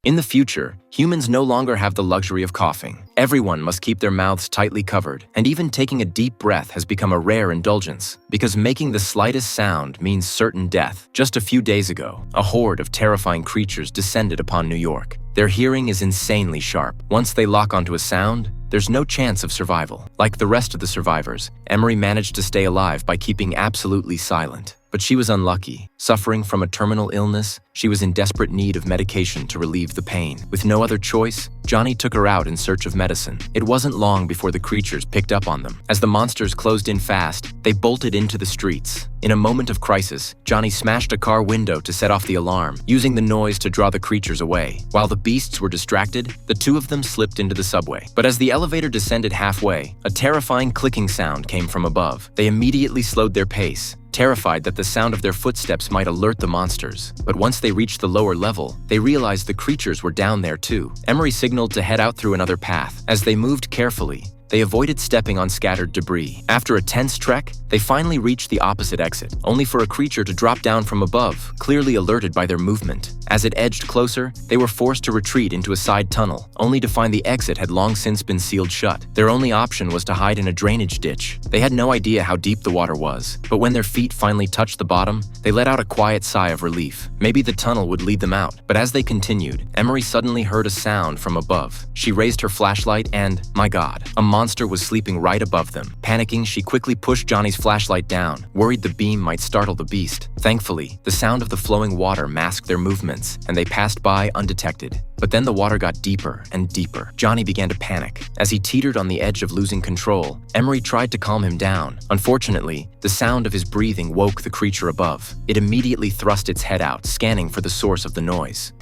In the future, humans no longer have the luxury of coughing. Everyone must keep their mouths tightly covered, and even taking a deep breath has become a rare indulgence, because making the slightest sound means certain death. Just a few days ago, a horde of terrifying creatures descended upon New York. Their hearing is insanely sharp. Once they lock onto a sound, there's no chance of survival. Like the rest of the survivors, Emery managed to stay alive by keeping absolutely silent. But she was unlucky. Suffering from a terminal illness, she was in desperate need of medication to relieve the pain. With no other choice, Johnny took her out in search of medicine. It wasn't long before the creatures picked up on them. As the monsters closed in fast, they bolted into the streets. In a moment of crisis, Johnny smashed a car window to set off the alarm, using the noise to draw the creatures away. While the beasts were distracted, the two of them slipped into the subway. But as the elevator descended halfway, a terrifying clicking sound came from above. They immediately slowed their pace, terrified that the sound of their footsteps might alert the monsters. But once they reached the lower level, they realized the creatures were down there too. Emery signaled to head out through another path. As they moved carefully, they avoided stepping on scattered debris. After a tense trek, they finally reached the opposite exit, only for a creature to drop down from above, clearly alerted by their movement. As it edged closer, they were forced to retreat into a side tunnel, only to find the exit had long since been sealed shut. Their only option was to hide in a drainage ditch. They had no idea how deep the water was, but when their feet finally touched the bottom, they let out a quiet sigh of relief. Maybe the tunnel would lead them out. But as they continued, Emery suddenly heard a sound from above. She raised her flashlight and, my God, a monster was sleeping right above them. Panicking, she quickly pushed Johnny's flashlight down, worried the beam might startle the beast. Thankfully, the sound of the flowing water masked their movements, and they passed by undetected. But then the water got deeper and deeper. Johnny began to panic. As he teetered on the edge of losing control, Emery tried to calm him down. Unfortunately, the sound of his breathing woke the creature above. It immediately thrust its head out, scanning for the source of the noise.